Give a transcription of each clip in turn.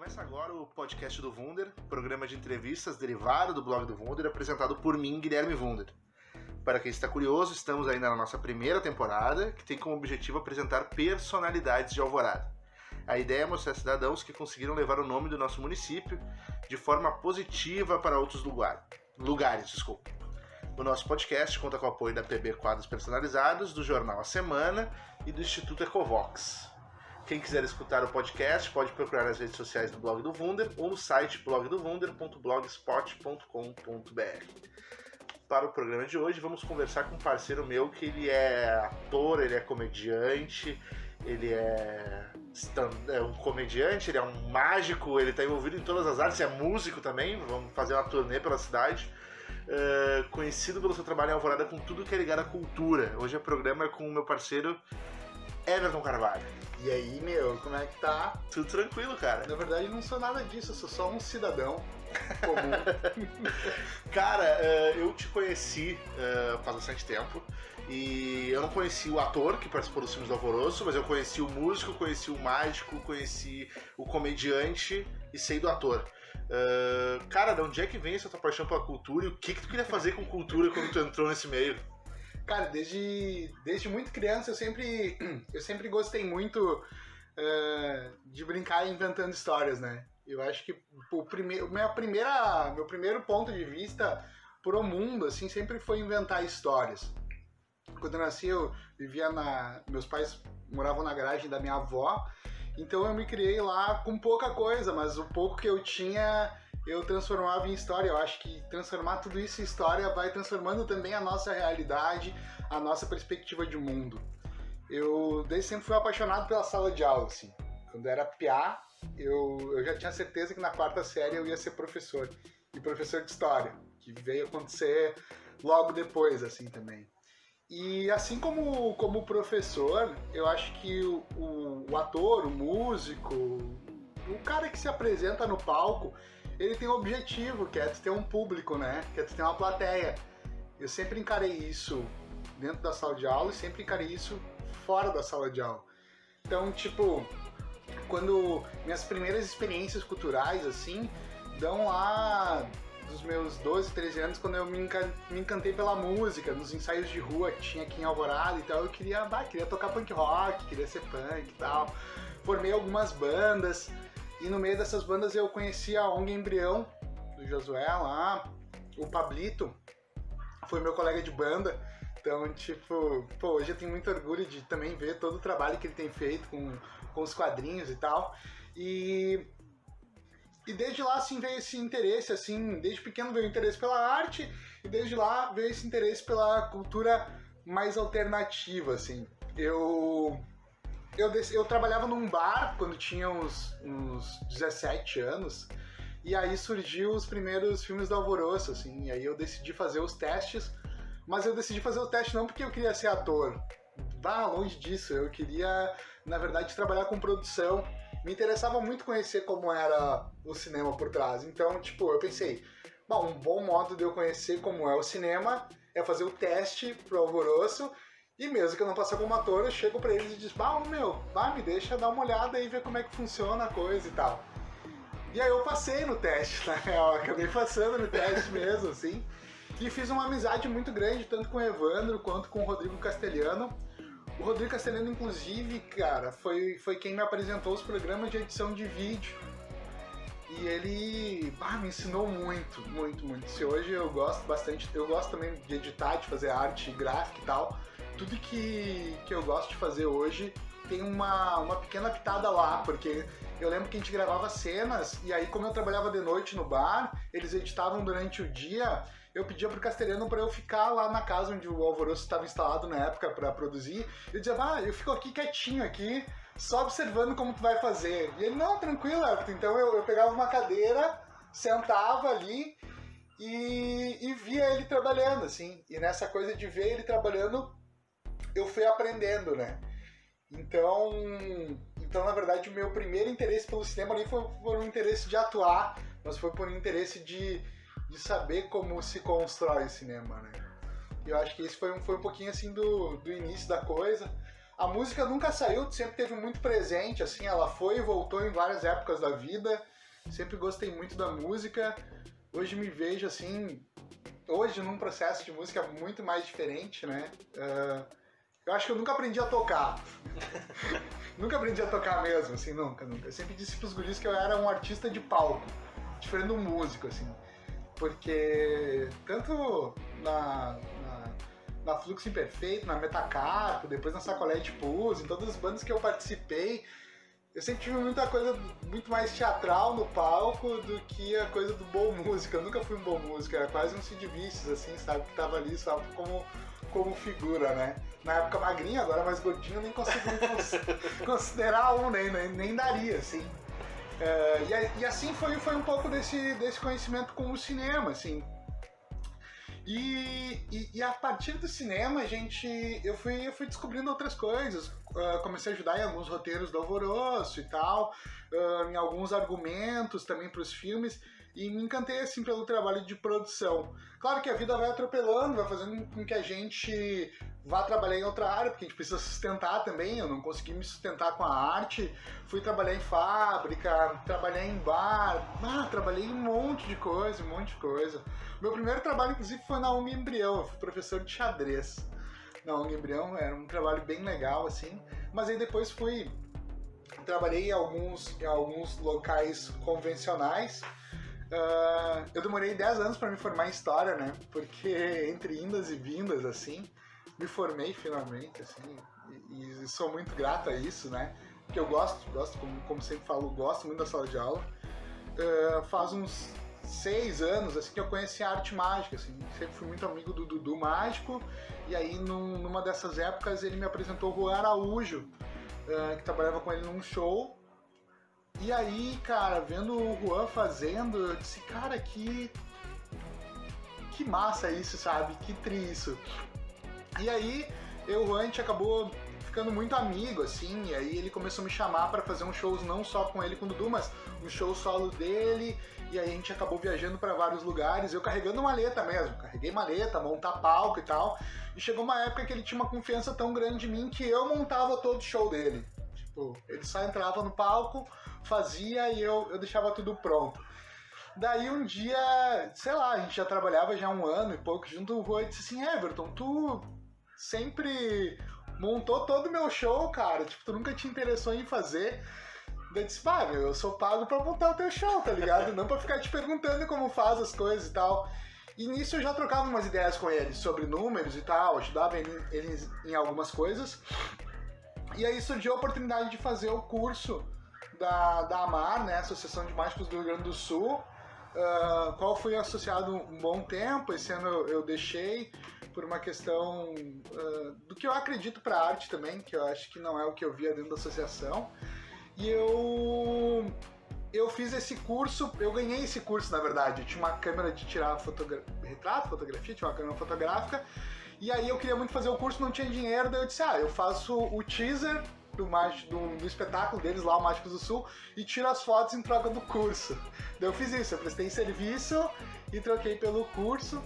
Começa agora o podcast do Wunder, programa de entrevistas derivado do blog do Wunder, apresentado por mim, Guilherme Wunder. Para quem está curioso, estamos ainda na nossa primeira temporada, que tem como objetivo apresentar personalidades de Alvorada. A ideia é mostrar cidadãos que conseguiram levar o nome do nosso município de forma positiva para outros lugares. O nosso podcast conta com o apoio da PB Quadros Personalizados, do jornal A Semana e do Instituto Ecovox. Quem quiser escutar o podcast pode procurar nas redes sociais do blog do Wunder ou no site blogdowunder.blogspot.com.br. Para o programa de hoje, vamos conversar com um parceiro meu que ele é ator, ele é comediante, ele é um comediante, ele é um mágico, ele está envolvido em todas as artes, é músico também, vamos fazer uma turnê pela cidade. Conhecido pelo seu trabalho em Alvorada com tudo que é ligado à cultura. Hoje o programa é com o meu parceiro Everton Carvalho. E aí, meu, como é que tá? Tudo tranquilo, cara. Na verdade, não sou nada disso, eu sou só um cidadão comum. Cara, eu te conheci faz bastante tempo. E eu não conheci o ator que participou dos filmes do Alvoroço, mas eu conheci o músico, conheci o mágico, conheci o comediante e sei do ator. Cara, de onde é que vem essa tua paixão pela cultura e o que tu queria fazer com cultura quando tu entrou nesse meio? Cara, desde muito criança eu sempre gostei muito de brincar inventando histórias, né? Eu acho que meu primeiro ponto de vista pro mundo, assim, sempre foi inventar histórias. Quando eu nasci, eu vivia meus pais moravam na garagem da minha avó, então eu me criei lá com pouca coisa, mas o pouco que eu tinha eu transformava em história. Eu acho que transformar tudo isso em história vai transformando também a nossa realidade, a nossa perspectiva de mundo. Eu desde sempre fui apaixonado pela sala de aula, assim. Quando eu era piá, eu já tinha certeza que na quarta série eu ia ser professor. E professor de história, que veio acontecer logo depois, assim, também. E assim como professor, eu acho que o ator, o músico, o cara que se apresenta no palco, ele tem um objetivo, que é ter um público, né? Que é ter uma plateia. Eu sempre encarei isso dentro da sala de aula e sempre encarei isso fora da sala de aula. Então, tipo, quando minhas primeiras experiências culturais, assim, dão lá dos meus 12, 13 anos, quando eu me encantei pela música, nos ensaios de rua que tinha aqui em Alvorada e tal, eu queria tocar punk rock, queria ser punk e tal. Formei algumas bandas. E no meio dessas bandas eu conheci a ONG Embrião, do Josué lá, o Pablito, foi meu colega de banda. Então, tipo, hoje eu tenho muito orgulho de também ver todo o trabalho que ele tem feito com os quadrinhos e tal. E desde lá, assim, veio esse interesse, assim, desde pequeno veio o interesse pela arte, e desde lá veio esse interesse pela cultura mais alternativa, assim. Eu trabalhava num bar quando tinha uns 17 anos, e aí surgiu os primeiros filmes do Alvoroço, assim, e aí eu decidi fazer os testes, mas eu decidi fazer o teste não porque eu queria ser ator, longe disso, eu queria, na verdade, trabalhar com produção, me interessava muito conhecer como era o cinema por trás, então, tipo, eu pensei, um bom modo de eu conhecer como é o cinema é fazer o teste pro Alvoroço. E mesmo que eu não passe como ator, eu chego pra eles e digo, me deixa dar uma olhada e ver como é que funciona a coisa e tal. E aí eu passei no teste, na real, acabei passando no teste mesmo, assim. E fiz uma amizade muito grande, tanto com o Evandro quanto com o Rodrigo Castelhano. O Rodrigo Castelhano, inclusive, cara, foi quem me apresentou os programas de edição de vídeo. E ele me ensinou muito, muito, muito. Se hoje eu gosto bastante, eu gosto também de editar, de fazer arte gráfica e tal. Tudo que eu gosto de fazer hoje tem uma pequena pitada lá, porque eu lembro que a gente gravava cenas, e aí como eu trabalhava de noite no bar, eles editavam durante o dia, eu pedia pro Castelhano para eu ficar lá na casa onde o Alvoroço estava instalado na época para produzir, eu dizia, eu fico aqui quietinho aqui, só observando como tu vai fazer. E ele, não, tranquilo, Everton. Então eu pegava uma cadeira, sentava ali e via ele trabalhando, assim, e nessa coisa de ver ele trabalhando, eu fui aprendendo, né? Então, na verdade, o meu primeiro interesse pelo cinema nem foi por um interesse de atuar, mas foi por um interesse de saber como se constrói o cinema, né? E eu acho que esse foi um pouquinho, assim, do início da coisa. A música nunca saiu, sempre teve muito presente, assim, ela foi e voltou em várias épocas da vida. Sempre gostei muito da música. Hoje me vejo assim, hoje num processo de música muito mais diferente, né? Eu acho que eu nunca aprendi a tocar. Nunca aprendi a tocar mesmo, assim, nunca. Eu sempre disse pros guris que eu era um artista de palco, diferente de um músico, assim. Porque tanto na Fluxo Imperfeito, na Metacarpo, depois na Sacolé de Pus, em todas as bandas que eu participei, eu sempre tive muita coisa muito mais teatral no palco do que a coisa do bom músico. Eu nunca fui um bom músico, era quase um Sid Vicious, assim, sabe? Que tava ali só como figura, né? Na época magrinho, agora mais gordinho, eu nem consigo considerar um, nem daria, assim. E assim foi um pouco desse conhecimento com o cinema, assim. E a partir do cinema, eu fui descobrindo outras coisas. Comecei a ajudar em alguns roteiros do Alvoroço e tal, em alguns argumentos também para os filmes, e me encantei assim pelo trabalho de produção. Claro que a vida vai atropelando, vai fazendo com que a gente vá trabalhar em outra área, porque a gente precisa sustentar também. Eu não consegui me sustentar com a arte, fui trabalhar em fábrica, trabalhar em bar, trabalhei em um monte de coisa. Meu primeiro trabalho, inclusive, foi na UNG Embrião, eu fui professor de xadrez na UNG Embrião, era um trabalho bem legal, assim, mas aí depois trabalhei em alguns locais convencionais. Eu demorei 10 anos para me formar em História, né, porque entre indas e vindas, assim, me formei finalmente, assim, e sou muito grato a isso, né, porque eu gosto como sempre falo, gosto muito da sala de aula. Faz uns 6 anos, assim, que eu conheci a arte mágica, assim, sempre fui muito amigo do Dudu Mágico, e aí numa dessas épocas ele me apresentou o Juan Araújo, que trabalhava com ele num show, e aí, cara, vendo o Juan fazendo, eu disse, cara, que massa isso, sabe, que tri isso. E aí, o Juan, a gente acabou ficando muito amigo, assim, e aí ele começou a me chamar para fazer uns shows não só com ele e com o Dudu, mas um show solo dele, e aí a gente acabou viajando para vários lugares, eu carregando maleta mesmo, carreguei maleta, montar palco e tal, e chegou uma época que ele tinha uma confiança tão grande em mim que eu montava todo o show dele. Tipo, ele só entrava no palco, fazia e eu deixava tudo pronto. Daí um dia, sei lá, a gente já trabalhava já 1 ano e pouco junto, o Juan disse assim, Everton, tu sempre montou todo o meu show, cara, tipo, tu nunca te interessou em fazer. Daí eu disse, eu sou pago pra montar o teu show, tá ligado? Não pra ficar te perguntando como faz as coisas e tal. E nisso eu já trocava umas ideias com ele sobre números e tal, ajudava eles em algumas coisas. E aí surgiu a oportunidade de fazer o curso da AMAR, né, Associação de Mágicos do Rio Grande do Sul, qual fui associado um bom tempo. Esse ano eu deixei por uma questão do que eu acredito para arte também, que eu acho que não é o que eu via dentro da associação. E eu fiz esse curso, eu ganhei esse curso, na verdade. Eu tinha uma câmera de tirar retrato, fotografia, tinha uma câmera fotográfica, e aí eu queria muito fazer o curso, não tinha dinheiro, daí eu disse, eu faço o teaser do espetáculo deles lá, o Mágicos do Sul, e tiro as fotos em troca do curso. Daí eu fiz isso, eu prestei serviço e troquei pelo curso.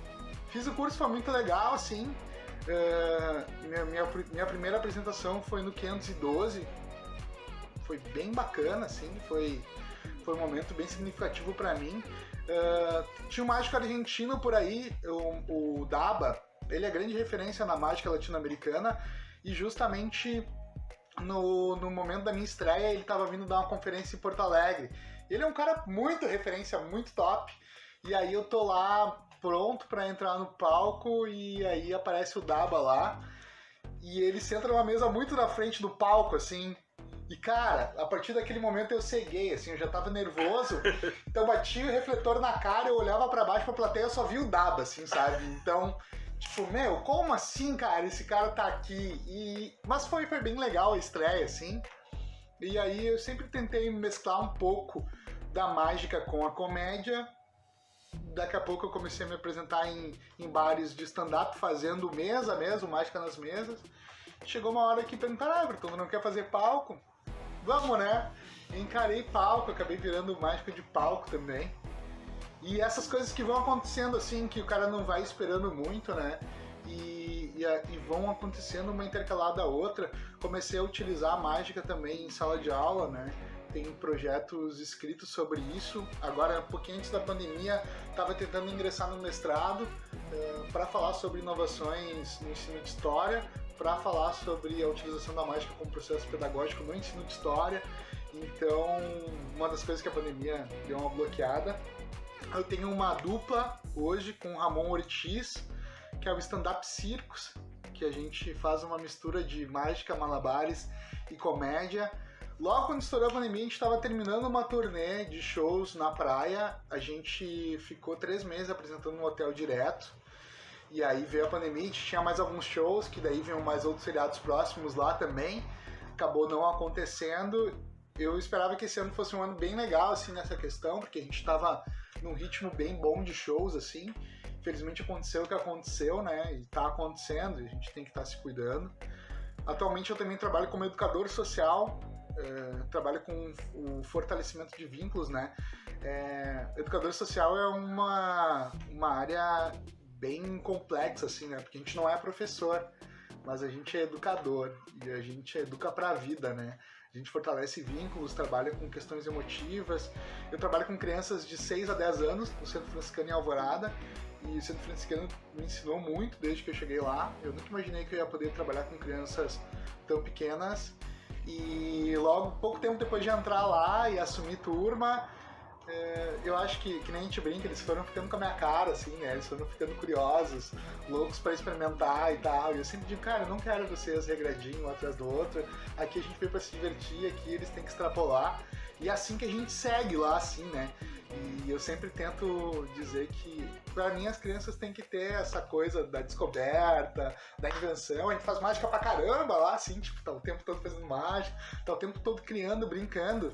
Fiz o curso, foi muito legal, assim. Minha primeira apresentação foi no 512, foi bem bacana, assim, foi um momento bem significativo pra mim. Tinha um mágico argentino por aí, o Daba, ele é grande referência na mágica latino-americana, e justamente no momento da minha estreia ele estava vindo dar uma conferência em Porto Alegre. Ele é um cara muito referência, muito top, e aí eu tô lá pronto para entrar no palco, e aí aparece o Daba lá, e ele senta numa mesa muito na frente do palco, assim. E, cara, a partir daquele momento eu ceguei, assim, eu já tava nervoso, então bati o refletor na cara, eu olhava pra baixo pra plateia, eu só vi o Daba, assim, sabe? Então, tipo, como assim, cara, esse cara tá aqui? Mas foi bem legal a estreia, assim, e aí eu sempre tentei mesclar um pouco da mágica com a comédia. Daqui a pouco eu comecei a me apresentar em bares de stand-up, fazendo mesa mesmo, mágica nas mesas. Chegou uma hora que perguntaram, Everton, tu não quer fazer palco? Vamos, né? Encarei palco, acabei virando mágico de palco também. E essas coisas que vão acontecendo assim, que o cara não vai esperando muito, né? E vão acontecendo uma intercalada a outra. Comecei a utilizar a mágica também em sala de aula, né? tenho projetos escritos sobre isso. Agora, um pouquinho antes da pandemia, estava tentando ingressar no mestrado para falar sobre inovações no ensino de história, para falar sobre a utilização da mágica como processo pedagógico no ensino de história. Então, uma das coisas que a pandemia deu uma bloqueada. Eu tenho uma dupla hoje com o Ramon Ortiz, que é o Stand-Up Circus, que a gente faz uma mistura de mágica, malabares e comédia. Logo quando estourou a pandemia, a gente estava terminando uma turnê de shows na praia. A gente ficou 3 meses apresentando no hotel direto. E aí veio a pandemia, a gente tinha mais alguns shows, que daí vinham mais outros feriados próximos lá também. Acabou não acontecendo. Eu esperava que esse ano fosse um ano bem legal, assim, nessa questão, porque a gente estava num ritmo bem bom de shows, assim. Infelizmente aconteceu o que aconteceu, né? E tá acontecendo, e a gente tem que estar se cuidando. Atualmente eu também trabalho como educador social, trabalho com o fortalecimento de vínculos, né? Educador social é uma área bem complexa, assim, né? Porque a gente não é professor, mas a gente é educador, e a gente educa pra vida, né? A gente fortalece vínculos, trabalha com questões emotivas. Eu trabalho com crianças de 6 a 10 anos no Centro Franciscano em Alvorada. E o Centro Franciscano me ensinou muito desde que eu cheguei lá. Eu nunca imaginei que eu ia poder trabalhar com crianças tão pequenas. E logo, pouco tempo depois de entrar lá e assumir turma, eu acho que nem a gente brinca, eles foram ficando com a minha cara, assim, né? Eles foram ficando curiosos, loucos pra experimentar e tal. E eu sempre digo, cara, eu não quero vocês regradinho um atrás do outro. Aqui a gente veio pra se divertir, aqui eles têm que extrapolar. E é assim que a gente segue lá, assim, né? E eu sempre tento dizer que, pra mim, as crianças têm que ter essa coisa da descoberta, da invenção. A gente faz mágica pra caramba lá, assim, tipo, tá o tempo todo fazendo mágica, tá o tempo todo criando, brincando.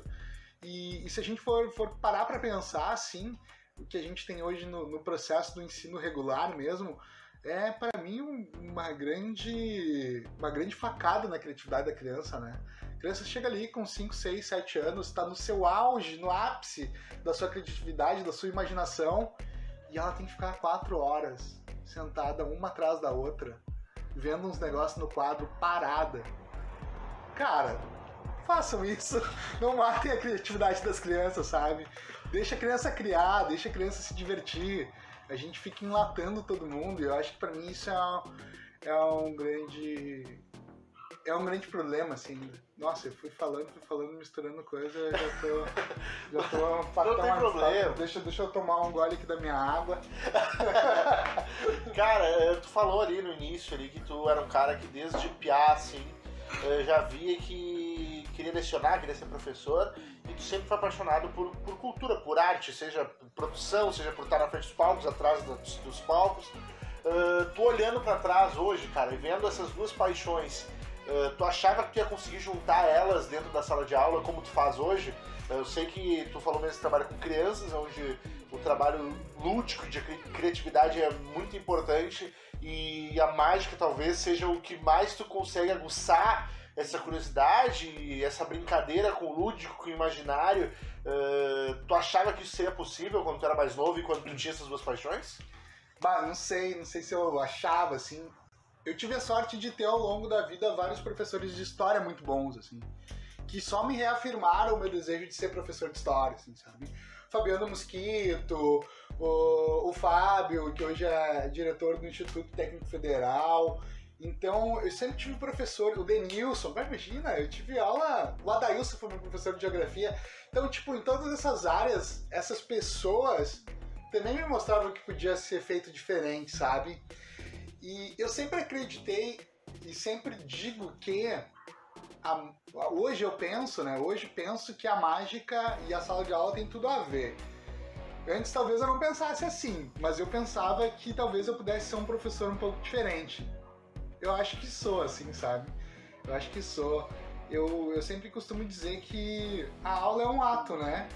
E se a gente for parar pra pensar, assim, o que a gente tem hoje no processo do ensino regular mesmo, é, para mim, uma grande facada na criatividade da criança, né? A criança chega ali com 5, 6, 7 anos, está no seu auge, no ápice da sua criatividade, da sua imaginação, e ela tem que ficar 4 horas sentada uma atrás da outra, vendo uns negócios no quadro, parada. Cara, façam isso, não matem a criatividade das crianças, sabe? Deixa a criança criar, deixa a criança se divertir. A gente fica enlatando todo mundo, e eu acho que pra mim isso é um grande problema, assim. Nossa, eu fui falando, misturando coisa, já tô não tem problema. Deixa eu tomar um gole aqui da minha água. Cara, tu falou ali no início ali que tu era um cara que desde piá, assim, já via que queria lecionar, queria ser professor, e tu sempre foi apaixonado por cultura, por arte, seja por produção, seja por estar na frente dos palcos, atrás dos palcos. Tu olhando pra trás hoje, cara, e vendo essas duas paixões, tu achava que tu ia conseguir juntar elas dentro da sala de aula como tu faz hoje? Eu sei que tu falou mesmo que trabalha com crianças, onde o trabalho lúdico de criatividade é muito importante, e a mágica talvez seja o que mais tu consegue aguçar essa curiosidade, essa brincadeira com o lúdico, com o imaginário. Tu achava que isso seria possível quando tu era mais novo e quando tu tinha essas duas paixões? Bah, não sei se eu achava, assim. Eu tive a sorte de ter ao longo da vida vários professores de história muito bons, assim, que só me reafirmaram o meu desejo de ser professor de história, assim, sabe? Fabiano Mosquito, o Fábio, que hoje é diretor do Instituto Técnico Federal. Então, eu sempre tive professor, o Denilson, mas imagina, eu tive aula, o Adailson foi meu professor de geografia. Então, tipo, em todas essas áreas, essas pessoas também me mostravam que podia ser feito diferente, sabe? E eu sempre acreditei e sempre digo que hoje eu penso, né? Hoje penso que a mágica e a sala de aula tem tudo a ver. Antes talvez eu não pensasse assim, mas eu pensava que talvez eu pudesse ser um professor um pouco diferente. Eu acho que sou, assim, sabe? Eu acho que sou. Eu sempre costumo dizer que a aula é um ato, né?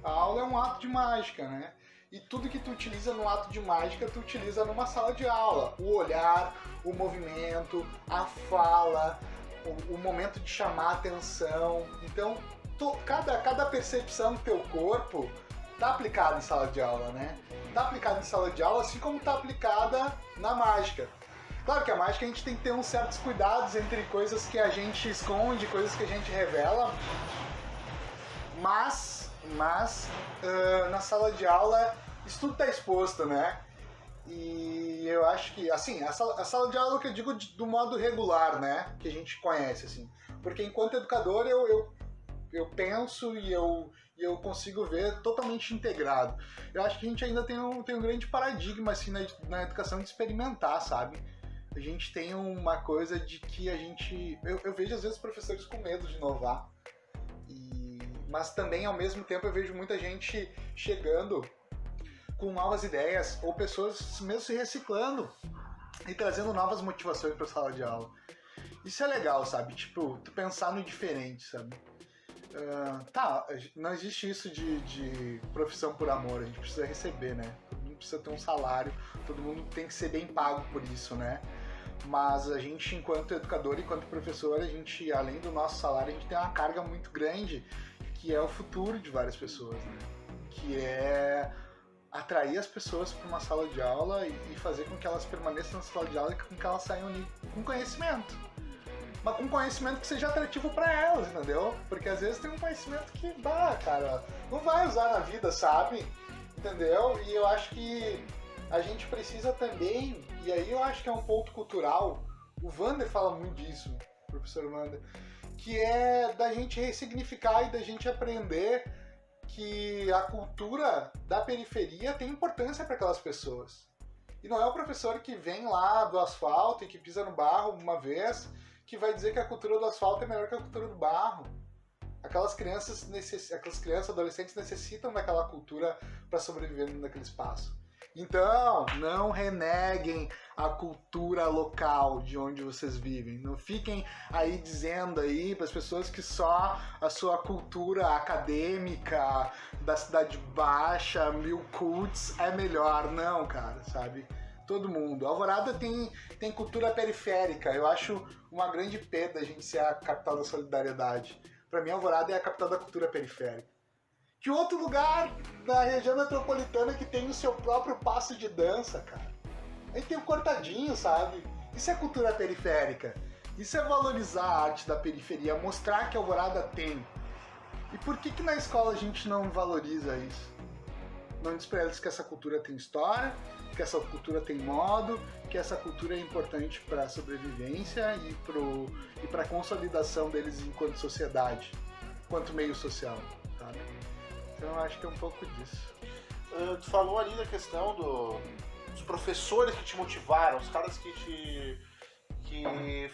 A aula é um ato de mágica, né? E tudo que tu utiliza no ato de mágica, tu utiliza numa sala de aula. O olhar, o movimento, a fala, o momento de chamar a atenção. Então, cada percepção do teu corpo tá aplicada em sala de aula, né? Tá aplicada em sala de aula, assim como tá aplicada na mágica. Claro que a mágica a gente tem que ter uns certos cuidados entre coisas que a gente esconde, coisas que a gente revela, Mas na sala de aula isso tudo tá exposto, né? E eu acho que, assim, a sala de aula que eu digo do modo regular, né? Que a gente conhece, assim. Porque enquanto educador eu penso e eu consigo ver totalmente integrado. Eu acho que a gente ainda tem um grande paradigma, assim, na educação de experimentar, sabe? A gente tem uma coisa de que a gente... Eu vejo, às vezes, professores com medo de inovar. Mas também, ao mesmo tempo, eu vejo muita gente chegando com novas ideias, ou pessoas mesmo se reciclando e trazendo novas motivações para a sala de aula. Isso é legal, sabe? Tipo, tu pensar no diferente, sabe? Não existe isso de profissão por amor, a gente precisa receber, né? Todo mundo precisa ter um salário, todo mundo tem que ser bem pago por isso, né? Mas a gente, enquanto educador e enquanto professor, a gente, além do nosso salário, a gente tem uma carga muito grande, que é o futuro de várias pessoas, né? Que é atrair as pessoas para uma sala de aula e fazer com que elas permaneçam na sala de aula e com que elas saiam ali com conhecimento. Mas com conhecimento que seja atrativo para elas, entendeu? Porque às vezes tem um conhecimento que, cara, não vai usar na vida, sabe? Entendeu? E eu acho que a gente precisa também, e aí eu acho que é um ponto cultural, o Wander fala muito disso, o professor Wander, que é da gente ressignificar e da gente aprender que a cultura da periferia tem importância para aquelas pessoas. E não é o professor que vem lá do asfalto e que pisa no barro uma vez que vai dizer que a cultura do asfalto é melhor que a cultura do barro. Aquelas crianças, adolescentes necessitam daquela cultura para sobreviver naquele espaço. Então, não reneguem a cultura local de onde vocês vivem. Não fiquem aí dizendo aí para as pessoas que só a sua cultura acadêmica da Cidade Baixa, Mil Cults é melhor. Não, cara, sabe? Todo mundo. Alvorada tem cultura periférica. Eu acho uma grande perda a gente ser a capital da solidariedade. Para mim, Alvorada é a capital da cultura periférica. Que outro lugar da região metropolitana que tem o seu próprio passo de dança, cara? Aí tem o cortadinho, sabe? Isso é cultura periférica. Isso é valorizar a arte da periferia, mostrar que Alvorada tem. E por que na escola a gente não valoriza isso? Não diz pra eles que essa cultura tem história, que essa cultura tem modo, que essa cultura é importante para a sobrevivência e para a consolidação deles enquanto sociedade, enquanto meio social, sabe? Então eu acho que é um pouco disso. Tu falou ali da questão dos professores que te motivaram, os caras que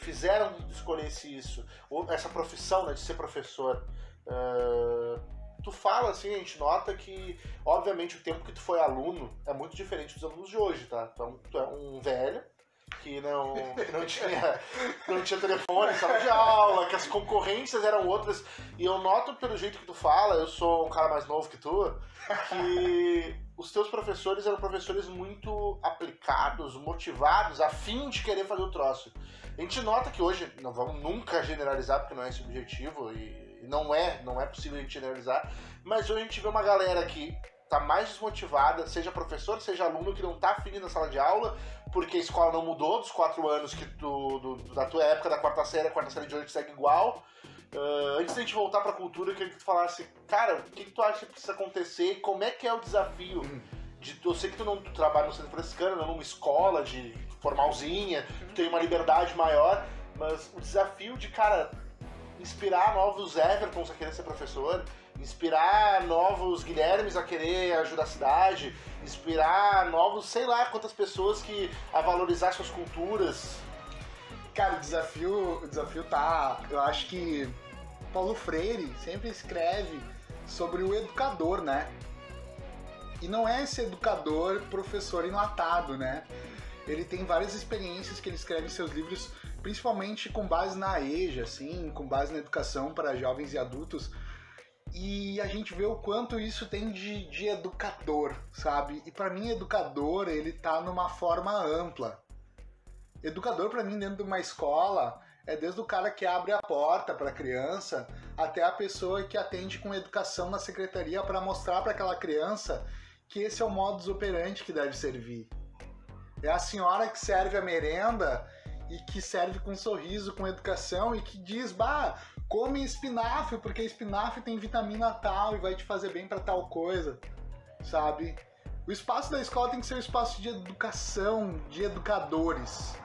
fizeram escolher isso, essa profissão, né, de ser professor. Tu fala assim, a gente nota que, obviamente, o tempo que tu foi aluno é muito diferente dos alunos de hoje, tá? Então, tu é um velho que não tinha telefone em sala de aula, que as concorrências eram outras. E eu noto pelo jeito que tu fala, eu sou um cara mais novo que tu, que os teus professores eram professores muito aplicados, motivados, a fim de querer fazer o troço. A gente nota que hoje, não vamos nunca generalizar, porque não é esse o objetivo, e não é possível a gente generalizar, mas hoje a gente vê uma galera que tá mais desmotivada, seja professor, seja aluno, que não tá afim na sala de aula, porque a escola não mudou dos 4 anos que da tua época, da quarta série de hoje segue igual. Antes da gente voltar pra cultura, eu queria que tu falasse, cara, o que tu acha que precisa acontecer, como é que é o desafio? Eu sei que tu trabalha no Centro Franciscano, não numa escola de formalzinha, tu tem uma liberdade maior, mas o desafio de, cara, inspirar novos Evertons a querer ser professor, inspirar novos Guilhermes a querer ajudar a cidade, inspirar novos, sei lá, quantas pessoas a valorizar suas culturas. Cara, o desafio tá... Eu acho que Paulo Freire sempre escreve sobre o educador, né? E não é esse educador professor enlatado, né? Ele tem várias experiências que ele escreve em seus livros, principalmente com base na EJA, assim, com base na educação para jovens e adultos. E a gente vê o quanto isso tem de educador, sabe? E para mim, educador, ele tá numa forma ampla. Educador, para mim, dentro de uma escola, é desde o cara que abre a porta para a criança até a pessoa que atende com educação na secretaria para mostrar para aquela criança que esse é o modus operandi que deve servir. É a senhora que serve a merenda e que serve com sorriso, com educação e que diz, come espinafre, porque espinafre tem vitamina tal e vai te fazer bem pra tal coisa, sabe? O espaço da escola tem que ser um espaço de educação, de educadores.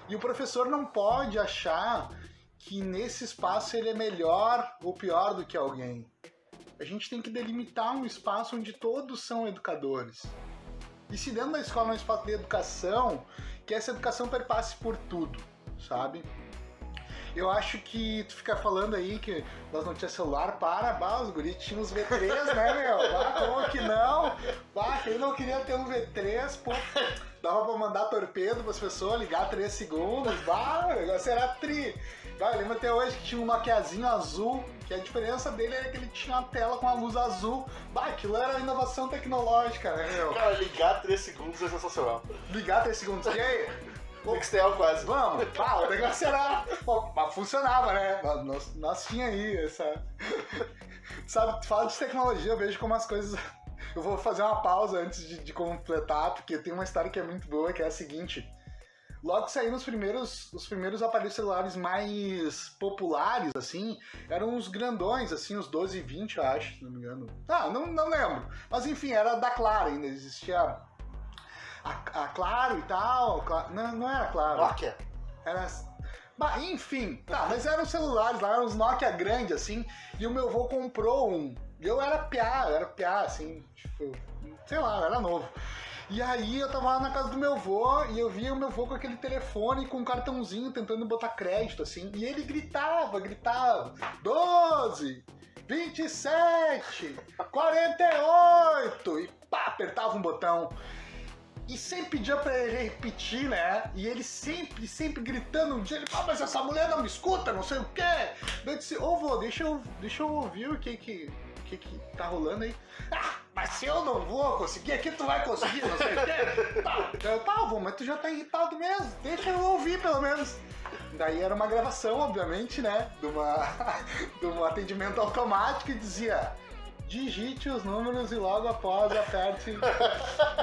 E o professor não pode achar que nesse espaço ele é melhor ou pior do que alguém. A gente tem que delimitar um espaço onde todos são educadores. E se dentro da escola é um espaço de educação, que essa educação perpasse por tudo, sabe? Eu acho que tu fica falando aí que nós não tínhamos celular, os guris tinham os V3, né, meu? Como que não? Quem não queria ter um V3, pô, dava pra mandar torpedo pras pessoas, ligar 3 segundos, o negócio era tri. Eu lembro até hoje que tinha um Nokiazinho azul, que a diferença dele era que ele tinha uma tela com a luz azul. Aquilo era inovação tecnológica, né, meu? Cara, ligar 3 segundos é sensacional. Ligar 3 segundos, e aí? Nextel quase. Vamos, o negócio era... Mas funcionava, né? Nós tinha aí essa... Sabe, tu fala de tecnologia, eu vejo como as coisas... Eu vou fazer uma pausa antes de completar, porque tem uma história que é muito boa, que é a seguinte. Logo que saíram os primeiros aparelhos celulares mais populares, assim, eram os grandões, assim, os 12 e 20, eu acho, se não me engano. Não lembro. Mas enfim, era da Claro ainda, existia... A Claro e tal, não era Claro. Nokia. Era... Enfim, mas eram celulares lá, eram uns Nokia grandes, assim, e o meu avô comprou um. E eu era piá, assim, tipo, sei lá, eu era novo. E aí eu tava lá na casa do meu avô e eu via o meu avô com aquele telefone com um cartãozinho tentando botar crédito, assim, e ele gritava, 12, 27, 48, e pá, apertava um botão. E sempre pedia pra ele repetir, né? E ele sempre gritando. Um dia ele fala, mas essa mulher não me escuta, não sei o quê. Eu disse, vô, deixa eu ouvir o que tá rolando aí. Mas se eu não vou conseguir, aqui tu vai conseguir, não sei o quê. Tá, vô, mas tu já tá irritado mesmo. Deixa eu ouvir, pelo menos. Daí era uma gravação, obviamente, né? De um atendimento automático e dizia... Digite os números e logo após aperte.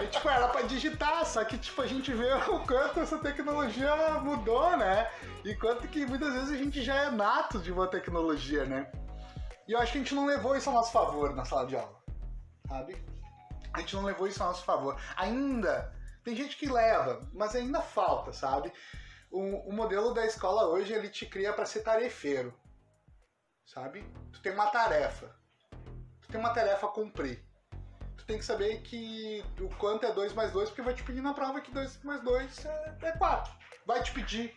E, tipo, era pra digitar, só que tipo, a gente vê o quanto essa tecnologia mudou, né? E quanto que muitas vezes a gente já é nato de uma tecnologia, né? E eu acho que a gente não levou isso a nosso favor na sala de aula, sabe? A gente não levou isso a nosso favor. Ainda, tem gente que leva, mas ainda falta, sabe? O modelo da escola hoje, ele te cria pra ser tarefeiro, sabe? Tu tem uma tarefa. Tem uma tarefa a cumprir. Tu tem que saber que o quanto é 2 mais 2, porque vai te pedir na prova que 2 mais 2 é 4. Vai te pedir.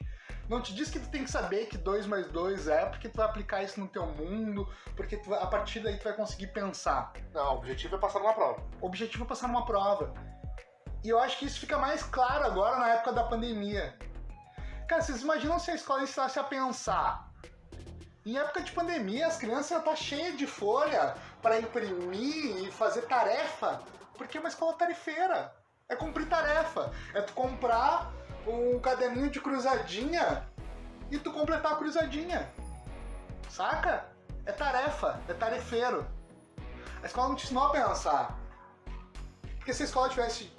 Não te diz que tu tem que saber que 2 mais 2 porque tu vai aplicar isso no teu mundo, porque a partir daí tu vai conseguir pensar. Não, o objetivo é passar numa prova. O objetivo é passar numa prova. E eu acho que isso fica mais claro agora na época da pandemia. Cara, vocês imaginam se a escola ensinasse a pensar? Em época de pandemia, as crianças já estão cheias de folha para imprimir e fazer tarefa, porque é uma escola tarefeira. É cumprir tarefa. É tu comprar um caderninho de cruzadinha e tu completar a cruzadinha. Saca? É tarefa, é tarefeiro. A escola não te ensinou a pensar. Porque se a escola tivesse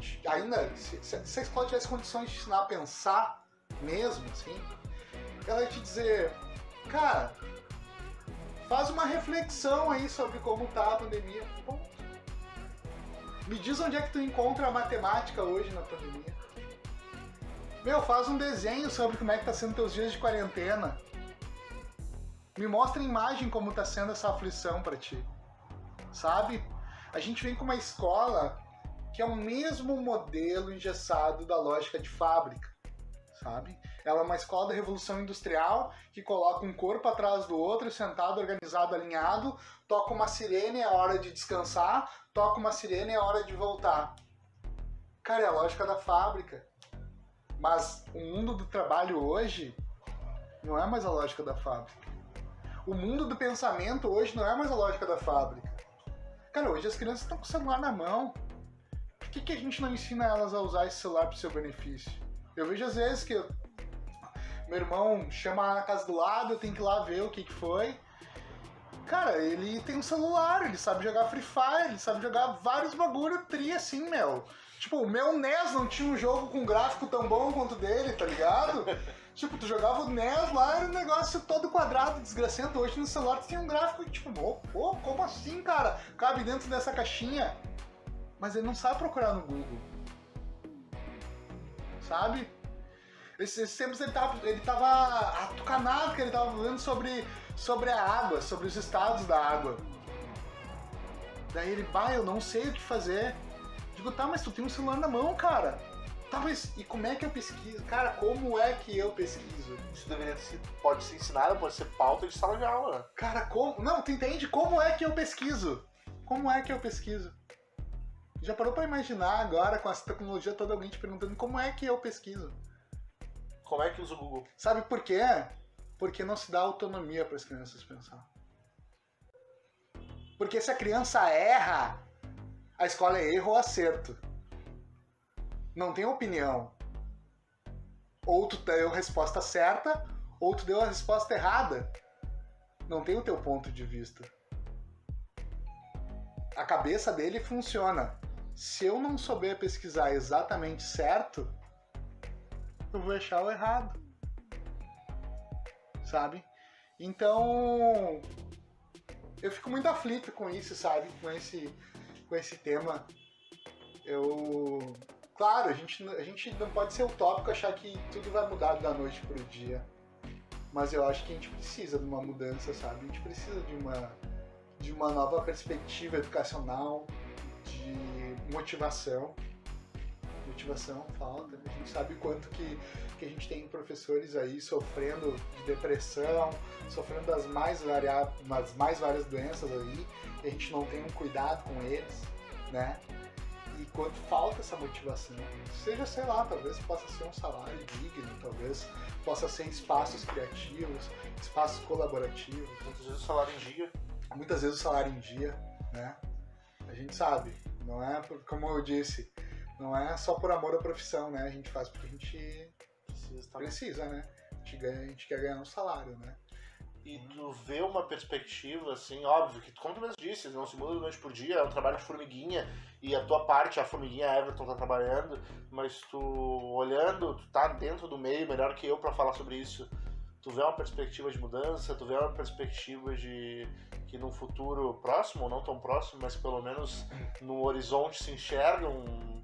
se a escola tivesse condições de ensinar a pensar mesmo, assim, ela ia te dizer, cara, faz uma reflexão aí sobre como tá a pandemia. Ponto. Me diz onde é que tu encontra a matemática hoje na pandemia. Faz um desenho sobre como é que tá sendo teus dias de quarentena. Me mostra a imagem como tá sendo essa aflição pra ti. Sabe? A gente vem com uma escola que é o mesmo modelo engessado da lógica de fábrica. Sabe? Ela é uma escola da Revolução Industrial que coloca um corpo atrás do outro, sentado, organizado, alinhado, toca uma sirene, é a hora de descansar, toca uma sirene, é a hora de voltar. Cara, é a lógica da fábrica. Mas o mundo do trabalho hoje não é mais a lógica da fábrica. O mundo do pensamento hoje não é mais a lógica da fábrica. Cara, hoje as crianças estão com o celular na mão. Por que a gente não ensina elas a usar esse celular para o seu benefício? Eu vejo às vezes que meu irmão chama na casa do lado, eu tenho que ir lá ver o que foi. Cara, ele tem um celular, ele sabe jogar Free Fire, ele sabe jogar vários bagulho assim, meu. Tipo, o meu NES não tinha um jogo com gráfico tão bom quanto o dele, tá ligado? Tipo, tu jogava o NES lá, era um negócio todo quadrado, desgracento. Hoje no celular tu tem um gráfico, tipo, pô, como assim, cara? Cabe dentro dessa caixinha. Mas ele não sabe procurar no Google. Sabe? Esses tempos ele tava atucanado, que ele tava vendo sobre a água, sobre os estados da água. Daí ele, eu não sei o que fazer. Digo, tá, mas tu tem um celular na mão, cara. Tá, mas e como é que eu pesquiso? Cara, como é que eu pesquiso? Isso deveria ser, pode ser ensinado, pode ser pauta de sala de aula. Cara, como? Não, tu entende? Como é que eu pesquiso? Como é que eu pesquiso? Já parou pra imaginar agora, com essa tecnologia toda, alguém te perguntando como é que eu pesquiso? Como é que usa o Google? Sabe por quê? Porque não se dá autonomia para as crianças pensar. Porque se a criança erra, a escola é erro ou acerto. Não tem opinião. Ou tu deu a resposta certa, ou tu deu a resposta errada. Não tem o teu ponto de vista. A cabeça dele funciona. Se eu não souber pesquisar exatamente certo, eu vou achar o errado. Sabe? Então, eu fico muito aflito com isso, sabe? Com esse tema. Claro, a gente não pode ser utópico achar que tudo vai mudar da noite pro dia. Mas eu acho que a gente precisa de uma mudança, sabe? A gente precisa de uma nova perspectiva educacional, de motivação. Motivação falta. A gente sabe quanto que a gente tem professores aí sofrendo de depressão, sofrendo das mais várias doenças aí, e a gente não tem um cuidado com eles, né? E quanto falta essa motivação, seja, sei lá, talvez possa ser um salário digno, talvez possa ser espaços criativos, espaços colaborativos. Muitas vezes o salário em dia. Muitas vezes o salário em dia, né? A gente sabe, não é, como eu disse, não é só por amor à profissão, né? A gente faz porque a gente precisa, né? A gente quer ganhar um salário, né? E tu vê uma perspectiva, assim, óbvio, que como tu mesmo disse, não se muda da noite por dia, é um trabalho de formiguinha, e a tua parte, a formiguinha Everton tá trabalhando, mas tu olhando, tu tá dentro do meio, melhor que eu pra falar sobre isso, tu vê uma perspectiva de mudança, tu vê uma perspectiva de que num futuro próximo, ou não tão próximo, mas pelo menos no horizonte se enxerga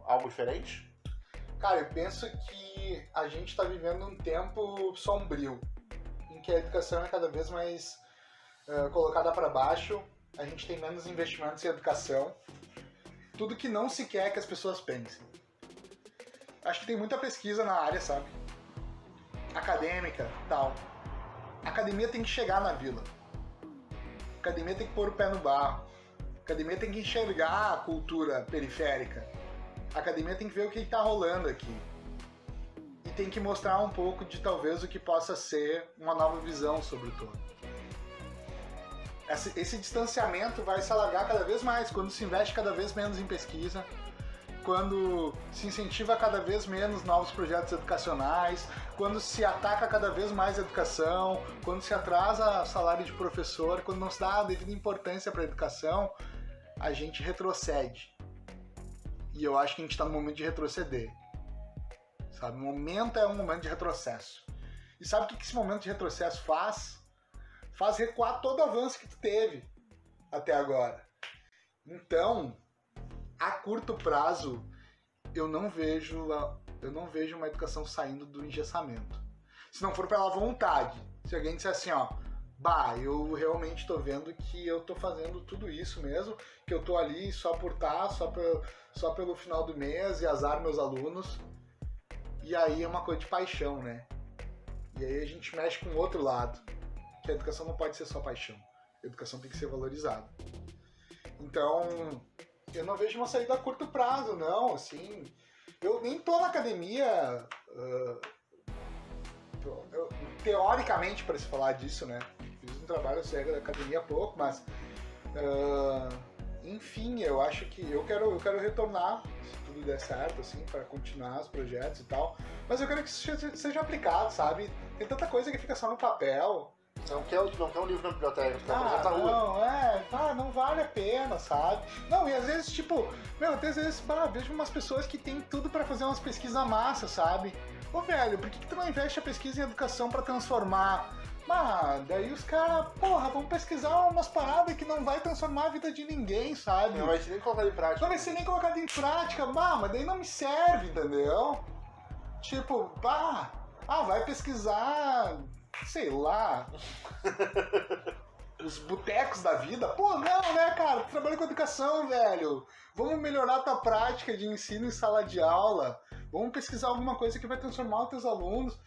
algo diferente? Cara, eu penso que a gente tá vivendo um tempo sombrio, que a educação é cada vez mais colocada para baixo, a gente tem menos investimentos em educação, tudo que não se quer que as pessoas pensem. Acho que tem muita pesquisa na área, sabe? Acadêmica, tal. A academia tem que chegar na vila. A academia tem que pôr o pé no barro. A academia tem que enxergar a cultura periférica. A academia tem que ver o que está rolando aqui. E tem que mostrar um pouco de talvez o que possa ser uma nova visão sobre o todo. Esse distanciamento vai se alargar cada vez mais quando se investe cada vez menos em pesquisa, quando se incentiva cada vez menos novos projetos educacionais, quando se ataca cada vez mais a educação, quando se atrasa o salário de professor, quando não se dá a devida importância para a educação, a gente retrocede. E eu acho que a gente está no momento de retroceder. Sabe? O momento é um momento de retrocesso. E sabe o que esse momento de retrocesso faz? Faz recuar todo o avanço que tu teve até agora. Então, a curto prazo, eu não vejo uma educação saindo do engessamento. Se não for pela vontade. Se alguém disser assim, eu realmente tô vendo que eu tô fazendo tudo isso mesmo, que eu tô ali só por só pelo final do mês e azar meus alunos. E aí é uma coisa de paixão, né? E aí a gente mexe com o outro lado, que a educação não pode ser só paixão. A educação tem que ser valorizada. Então, eu não vejo uma saída a curto prazo, não, assim. Eu nem tô na academia, teoricamente, para se falar disso, né? Fiz um trabalho sério da academia há pouco, mas... enfim, eu acho que eu quero retornar, se tudo der certo, assim, para continuar os projetos e tal. Mas eu quero que isso seja aplicado, sabe? Tem tanta coisa que fica só no papel. Não quer um livro na biblioteca, quer apresentar a rua. Não vale a pena, sabe? Não, e às vezes, às vezes, vejo umas pessoas que têm tudo para fazer umas pesquisas massa, sabe? Ô, velho, por que tu não investe a pesquisa em educação pra transformar? Mas daí os caras, porra, vão pesquisar umas paradas que não vai transformar a vida de ninguém, sabe? Não vai ser nem colocado em prática. Não vai ser nem colocado em prática, mas daí não me serve, entendeu? Tipo, vai pesquisar, sei lá, os botecos da vida. Pô, não, né, cara? Tu trabalha com educação, velho. Vamos melhorar a tua prática de ensino em sala de aula. Vamos pesquisar alguma coisa que vai transformar os teus alunos.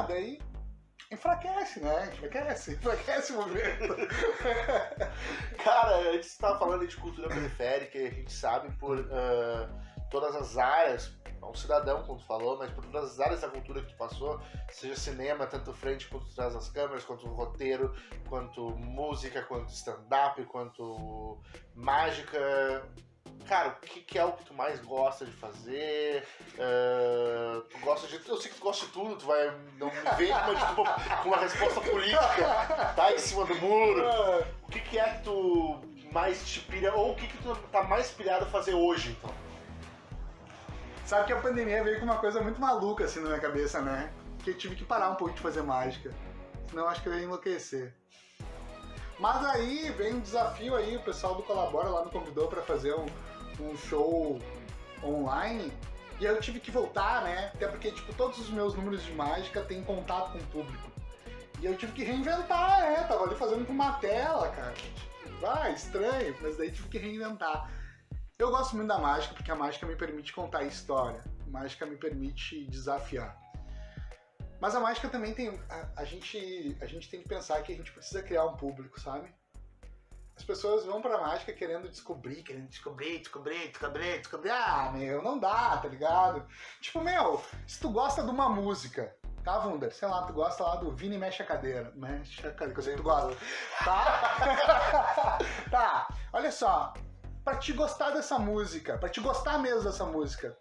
Daí enfraquece, né? Enfraquece o movimento. Cara, antes você tava falando de cultura periférica e a gente sabe por todas as áreas, um cidadão, como tu falou, mas por todas as áreas da cultura que tu passou, seja cinema, tanto frente quanto atrás das câmeras, quanto roteiro, quanto música, quanto stand-up, quanto mágica. Cara, o que é o que tu mais gosta de fazer? Tu gosta de... Eu sei que tu gosta de tudo, tu vai... Não me vem com uma resposta política, tá em cima do muro. O que é que tu mais te pilha, ou o que tu tá mais pilhado a fazer hoje, então? Sabe que a pandemia veio com uma coisa muito maluca assim na minha cabeça, né? Que eu tive que parar um pouco de fazer mágica. Senão acho que eu ia enlouquecer. Mas aí vem um desafio aí, o pessoal do Colabora lá me convidou pra fazer um show online. E aí eu tive que voltar, né? Até porque, tipo, todos os meus números de mágica têm contato com o público. E eu tive que reinventar, né? Tava ali fazendo com uma tela, cara. Estranho, mas daí tive que reinventar. Eu gosto muito da mágica porque a mágica me permite contar história. A mágica me permite desafiar. Mas a mágica também tem... A gente tem que pensar que a gente precisa criar um público, sabe? As pessoas vão pra mágica querendo descobrir. Não dá, tá ligado? Tipo, se tu gosta de uma música, tá, Wunder? Sei lá, tu gosta lá do Vini Mexe a Cadeira. Mexe a cadeira, que eu sei que tu gosta. Tá? Tá, olha só. Pra te gostar dessa música, pra te gostar mesmo dessa música,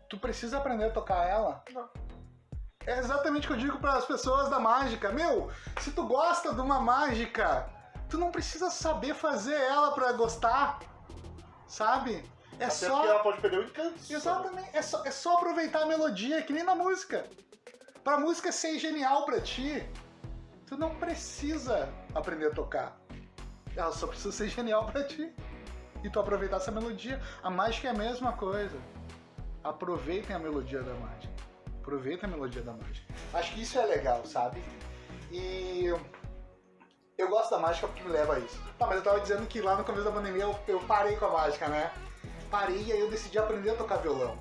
tu precisa aprender a tocar ela? Não. É exatamente o que eu digo para as pessoas da mágica. Se tu gosta de uma mágica, tu não precisa saber fazer ela para gostar, sabe? Até porque ela pode perder o encanto. Exatamente. É só aproveitar a melodia, que nem na música. Pra música ser genial pra ti, tu não precisa aprender a tocar. Ela só precisa ser genial pra ti. E tu aproveitar essa melodia. A mágica é a mesma coisa. Aproveitem a melodia da mágica. Aproveita a melodia da mágica. Acho que isso é legal, sabe? E eu gosto da mágica porque me leva a isso. Tá, mas eu tava dizendo que lá no começo da pandemia eu parei com a mágica, né? Parei e aí eu decidi aprender a tocar violão.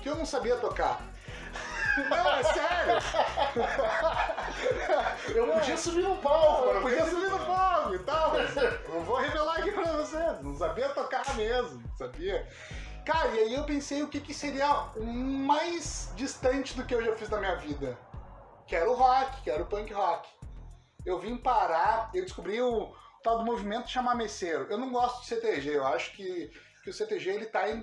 Que eu não sabia tocar. Não, é sério! Eu podia subir no palco, eu podia subir no palco e tal, mas não vou revelar aqui pra vocês. Não sabia tocar mesmo, sabia? Cara, e aí eu pensei o que seria o mais distante do que eu já fiz na minha vida. Que era o rock, que era o punk rock. Eu vim parar, eu descobri o tal do movimento chamameceiro. Eu não gosto de CTG, eu acho que o CTG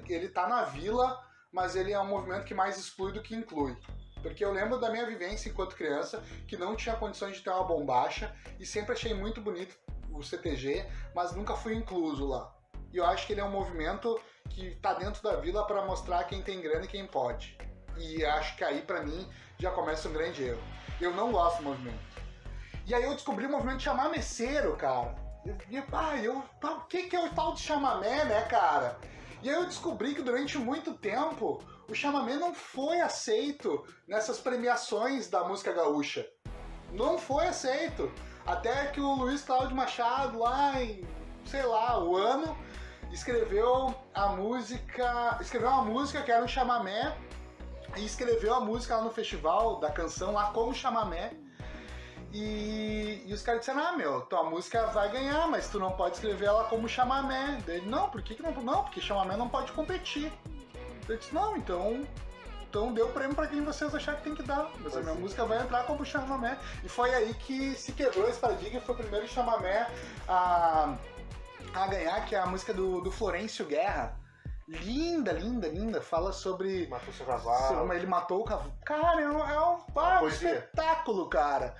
ele tá na vila, mas ele é um movimento que mais exclui do que inclui. Porque eu lembro da minha vivência enquanto criança, que não tinha condições de ter uma bombacha, e sempre achei muito bonito o CTG, mas nunca fui incluso lá. E eu acho que ele é um movimento que tá dentro da vila para mostrar quem tem grana e quem pode. E acho que aí, pra mim, já começa um grande erro. Eu não gosto do movimento. E aí eu descobri o movimento chamameceiro, cara. O que é o tal de chamamé, né, cara? E aí eu descobri que durante muito tempo o chamamé não foi aceito nessas premiações da música gaúcha. Não foi aceito. Até que o Luiz Cláudio Machado, lá em, sei lá, o ano, escreveu uma música que era um chamamé, e escreveu a música lá no festival da canção lá como chamamé. E os caras disseram, tua música vai ganhar, mas tu não pode escrever ela como chamamé. Daí, não, por que não? Não, porque chamamé não pode competir. Eu disse, não, então dê o prêmio pra quem vocês acharem que tem que dar. Mas a minha música vai entrar como chamamé. E foi aí que se quebrou esse paradigma, foi o primeiro chamamé a ganhar, que é a música do Florencio Guerra. Linda, linda, linda. Fala sobre... Matou seu cavalo. Ele matou o cavalo. Cara, é um espetáculo, cara.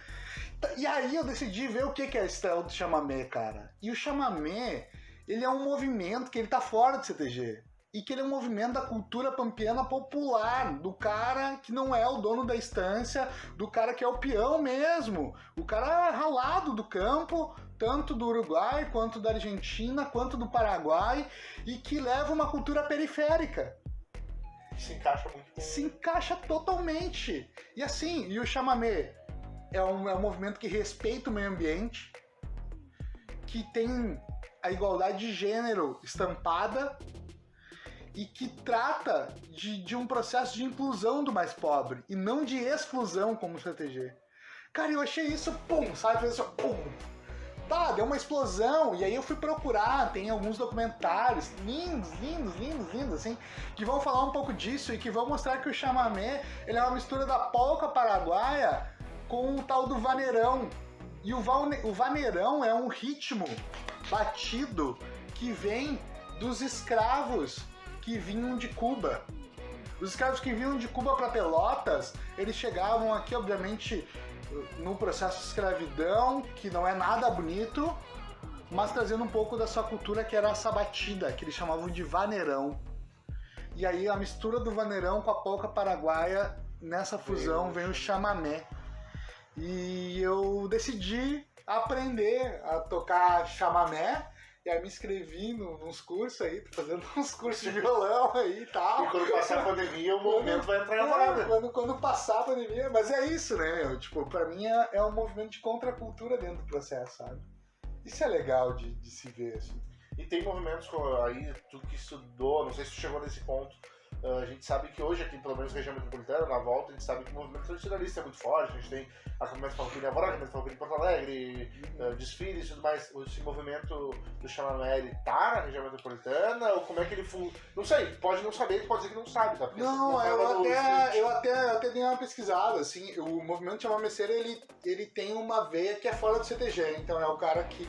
E aí eu decidi ver o que é esse tal do chamamé, cara. E o chamamé, ele é um movimento que ele tá fora do CTG. e que ele é um movimento da cultura pampiana popular, do cara que não é o dono da estância, do cara que é o peão mesmo, o cara ralado do campo, tanto do Uruguai, quanto da Argentina, quanto do Paraguai, e que leva uma cultura periférica. Se encaixa muito bem. Se encaixa totalmente. E assim, e o chamamé é um movimento que respeita o meio ambiente, que tem a igualdade de gênero estampada e que trata de um processo de inclusão do mais pobre e não de exclusão como o CTG. Cara, eu achei isso, pum, sabe? Fez assim, pum. Tá, deu uma explosão, e aí eu fui procurar, tem alguns documentários lindos, assim, que vão falar um pouco disso e que vão mostrar que o chamamé, ele é uma mistura da polca paraguaia com o tal do vaneirão. E o vaneirão é um ritmo batido que vem dos escravos que vinham de Cuba. Os escravos que vinham de Cuba para Pelotas, eles chegavam aqui, obviamente, no processo de escravidão, que não é nada bonito, mas trazendo um pouco da sua cultura, que era essa batida, que eles chamavam de vaneirão. E aí a mistura do vaneirão com a polca paraguaia, nessa fusão vem o chamamé. E eu decidi aprender a tocar chamamé, e aí me inscrevi nos cursos aí, tô fazendo uns cursos de violão aí e tal. E quando passar a pandemia, o movimento vai entrar na parada. Quando passar a pandemia, mas é isso, né? Tipo, pra mim é um movimento de contracultura dentro do processo, sabe? Isso é legal de se ver, assim. E tem movimentos aí, tu que estudou, não sei se tu chegou nesse ponto, a gente sabe que hoje aqui, pelo menos na região metropolitana, na volta, a gente sabe que o movimento tradicionalista é muito forte, a gente tem acampamento farroupilha em Alvorada, acampamento farroupilha em Porto Alegre, desfiles e tudo mais. Esse movimento do chamamé, ele tá na região metropolitana, ou como é que ele não sei, pode não saber, pode dizer que não sabe, tá? Porque não, eu até dei uma pesquisada, assim, o movimento chamameceiro, ele tem uma veia que é fora do CTG, então é o cara que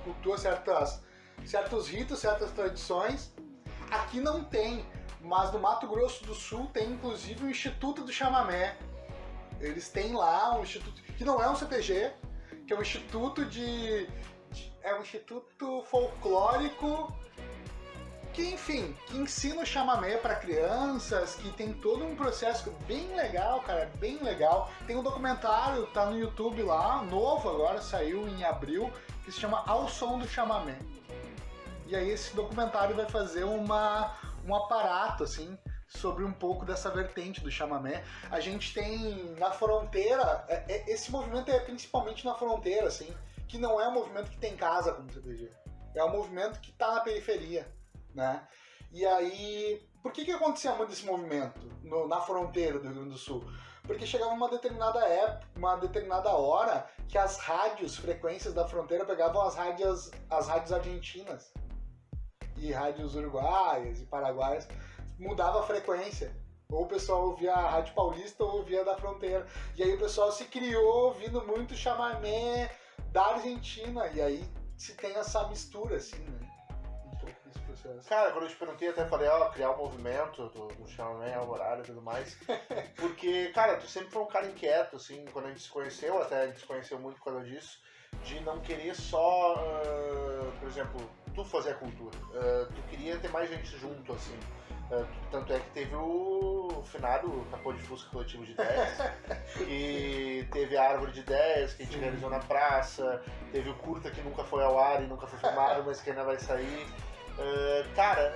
cultua certos ritos, certas tradições. Aqui não tem, mas no Mato Grosso do Sul tem inclusive o Instituto do Chamamé. Eles têm lá um instituto, que não é um CTG, que é um instituto é um instituto folclórico que, enfim, que ensina o chamamé para crianças, que tem todo um processo bem legal, cara, bem legal. Tem um documentário, tá no YouTube lá, novo agora, saiu em abril, que se chama Ao Som do Chamamé. E aí esse documentário vai fazer um aparato, assim, sobre um pouco dessa vertente do chamamé. A gente tem na fronteira, esse movimento é principalmente na fronteira, assim, que não é um movimento que tem casa como o CTG. É um movimento que está na periferia, né? E aí, por que acontecia muito esse movimento na fronteira do Rio Grande do Sul? Porque chegava uma determinada época, uma determinada hora, que as rádios, frequências da fronteira pegavam as rádios argentinas e rádios uruguaias e paraguaias, mudava a frequência. Ou o pessoal ouvia a Rádio Paulista ou ouvia da fronteira. E aí o pessoal se criou ouvindo muito chamamé da Argentina. E aí se tem essa mistura, assim, né? Um pouco desse processo. Cara, quando eu te perguntei, até falei, criar um movimento do chamamé, Alvorada e tudo mais. Porque, cara, tu sempre foi um cara inquieto, assim, quando a gente se conheceu, até a gente se conheceu muito por causa disso, de não querer só, por exemplo, tu fazer a cultura. Tu queria ter mais gente junto, assim. Tanto é que teve o finado Capô de Fusca Coletivo de Ideias, que teve a Árvore de Ideias, que a gente realizou na praça, teve o curta que nunca foi ao ar e nunca foi filmado, mas que ainda vai sair. Cara,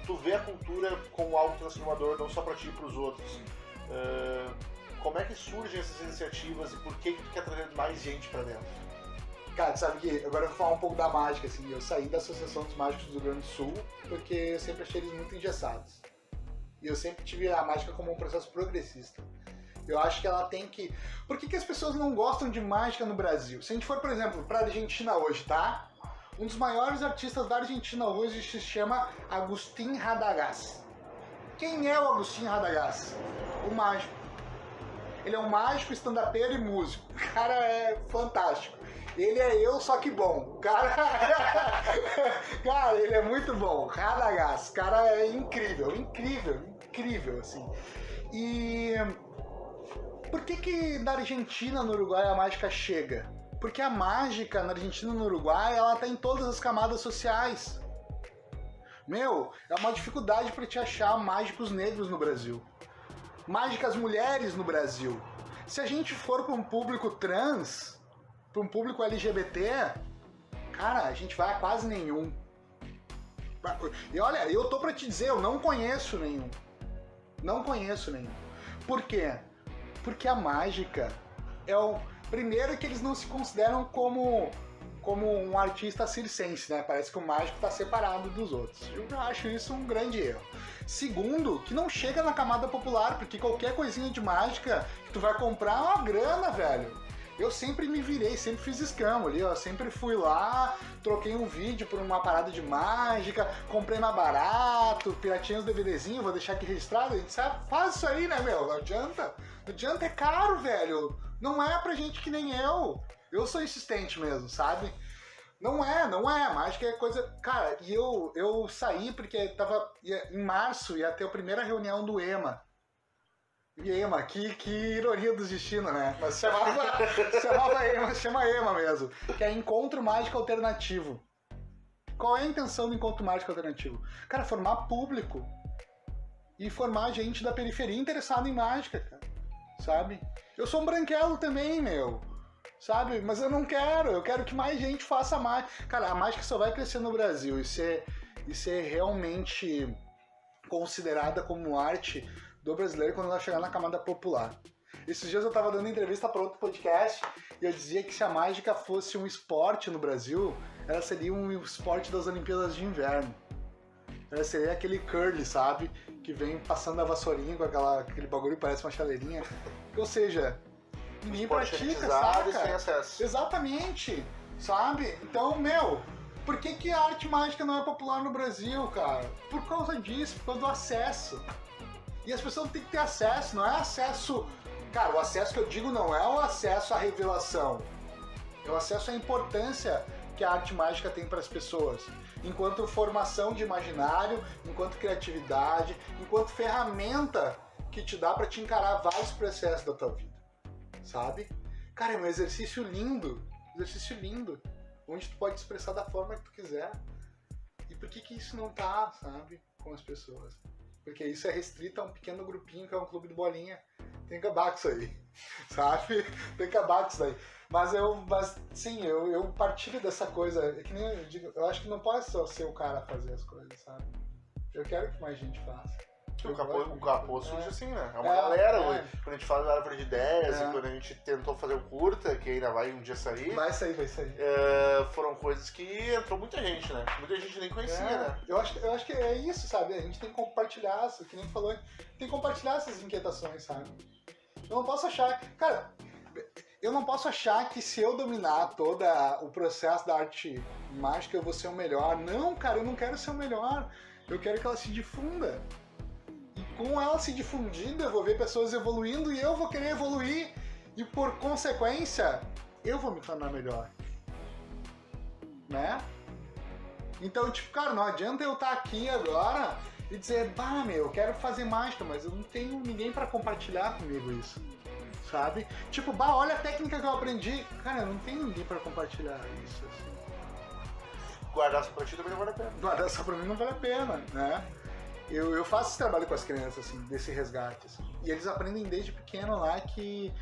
tu vê a cultura como algo transformador, não só pra ti e pros outros. Como é que surgem essas iniciativas e por que tu quer trazer mais gente pra dentro? Cara, sabe que agora eu vou falar um pouco da mágica, assim, eu saí da Associação dos Mágicos do Rio Grande do Sul porque eu sempre achei eles muito engessados. E eu sempre tive a mágica como um processo progressista. Eu acho que ela tem que... Por que as pessoas não gostam de mágica no Brasil? Se a gente for, por exemplo, pra Argentina hoje, tá? Um dos maiores artistas da Argentina hoje se chama Agustín Radagás. Quem é o Agustín Radagás? O mágico. Ele é um mágico, stand-upero e músico. O cara é fantástico. Ele é eu, só que bom. Cara, ele é muito bom. Radagás. O cara é incrível, assim. E por que na Argentina, no Uruguai, a mágica chega? Porque a mágica na Argentina e no Uruguai, ela tá em todas as camadas sociais. Meu, é uma dificuldade pra te achar mágicos negros no Brasil. Mágicas mulheres no Brasil. Se a gente for pra um público trans, pra um público LGBT, cara, a gente vai a quase nenhum. E olha, eu tô pra te dizer, eu não conheço nenhum. Não conheço nenhum. Por quê? Porque a mágica é o... Primeiro que eles não se consideram como um artista circense, né? Parece que o mágico tá separado dos outros. Eu acho isso um grande erro. Segundo, que não chega na camada popular, porque qualquer coisinha de mágica que tu vai comprar é uma grana, velho. Eu sempre me virei, sempre fiz escambo ali, ó. Sempre fui lá, troquei um vídeo por uma parada de mágica, comprei mais barato, piratinha os DVDzinhos, vou deixar aqui registrado. A gente sabe, faz isso aí, né, meu? Não adianta. Não adianta, é caro, velho. Não é pra gente que nem eu. Eu sou insistente mesmo, sabe? Não é. Mágica é coisa... Cara, e eu saí porque em março ia ter a primeira reunião do EMA. EMA, que ironia do destino, né? Mas chamava EMA, chama EMA mesmo. Que é Encontro Mágico Alternativo. Qual é a intenção do Encontro Mágico Alternativo? Cara, formar público. E formar gente da periferia interessada em mágica, cara. Sabe? Eu sou um branquelo também, meu. Sabe? Mas eu não quero. Eu quero que mais gente faça mágica. Cara, a mágica só vai crescer no Brasil e ser realmente considerada como arte do brasileiro quando ela chegar na camada popular. Esses dias eu tava dando entrevista para outro podcast e eu dizia que se a mágica fosse um esporte no Brasil, ela seria um esporte das Olimpíadas de Inverno. Ela seria aquele curly, sabe? Que vem passando a vassourinha com aquele bagulho que parece uma chaleirinha. Ou seja, ninguém pratica, sabe? Sem acesso. Exatamente, sabe? Então, meu, por que a arte mágica não é popular no Brasil, cara? Por causa disso, por causa do acesso. E as pessoas têm que ter acesso, não é acesso... Cara, o acesso que eu digo não é o acesso à revelação. É o acesso à importância que a arte mágica tem para as pessoas. Enquanto formação de imaginário, enquanto criatividade, enquanto ferramenta que te dá para te encarar vários processos da tua vida. Sabe? Cara, é um exercício lindo. Onde tu pode expressar da forma que tu quiser. E por que isso não tá, sabe, com as pessoas? Porque isso é restrito a um pequeno grupinho que é um clube de bolinha. Tem que acabar com isso aí, sabe? Tem que acabar com isso aí. Mas sim, eu partilho dessa coisa. É que nem eu digo, eu acho que não pode só ser o cara a fazer as coisas, sabe? Eu quero que mais gente faça. O capô surge assim, né? É uma galera. Quando a gente fala da árvore de ideias e quando a gente tentou fazer o curta, que ainda vai um dia sair. Vai sair. Foram coisas que entrou muita gente, né? Muita gente nem conhecia, né? Eu acho que é isso, sabe? A gente tem que compartilhar, que nem tu falou, tem que compartilhar essas inquietações, sabe? Eu não posso achar... Cara, eu não posso achar que se eu dominar todo o processo da arte mágica eu vou ser o melhor. Não, cara, eu não quero ser o melhor. Eu quero que ela se difunda. E com ela se difundindo, eu vou ver pessoas evoluindo e eu vou querer evoluir. E por consequência, eu vou me tornar melhor. Né? Então, tipo, cara, não adianta eu estar aqui agora e dizer, bah, meu, eu quero fazer mágica, mas eu não tenho ninguém pra compartilhar comigo isso. Sabe? Tipo, bah, olha a técnica que eu aprendi. Cara, eu não tenho ninguém pra compartilhar isso, assim. Guardar só pra ti também não vale a pena. Guardar só pra mim não vale a pena, né? Eu faço esse trabalho com as crianças, assim, desse resgate, assim. E eles aprendem desde pequeno lá que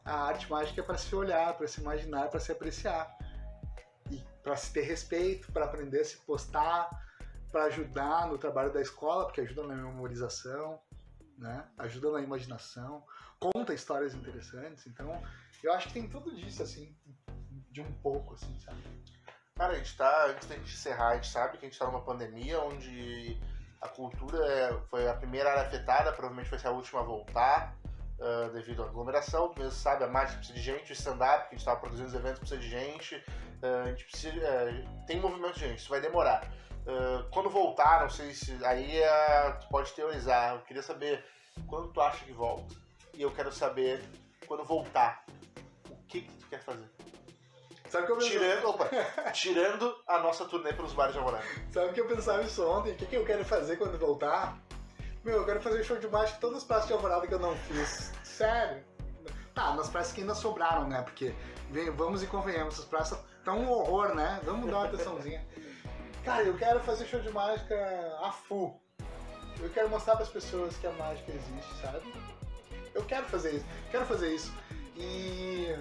a arte mágica é pra se olhar, pra se imaginar, pra se apreciar. E pra se ter respeito, pra aprender a se postar, pra ajudar no trabalho da escola, porque ajuda na memorização, né? Ajuda na imaginação, conta histórias interessantes. Então, eu acho que tem tudo disso, assim, de um pouco, assim, sabe? Cara, antes da gente encerrar, a gente sabe que a gente tá numa pandemia onde a cultura foi a primeira área afetada, provavelmente vai ser a última a voltar, devido à aglomeração. Tu mesmo sabe, a mágica precisa de gente, o stand-up, que a gente tava produzindo os eventos, precisa de gente, a gente precisa, tem movimento de gente, isso vai demorar. Quando voltar, não sei se aí tu pode teorizar, eu queria saber quando tu acha que volta. E eu quero saber, quando voltar, o que tu quer fazer? Sabe que eu Tirando a nossa turnê pelos bares de Alvorada. Sabe que eu pensava isso ontem? O que eu quero fazer quando voltar? Meu, eu quero fazer show de mágica em todas as praças de Alvorada que eu não fiz. Sério. Tá, nas praças que ainda sobraram, né? Porque, vamos e convenhamos, essas praças estão um horror, né? Vamos dar uma atençãozinha. Cara, eu quero fazer show de mágica a full. Eu quero mostrar para as pessoas que a mágica existe, sabe? Eu quero fazer isso. E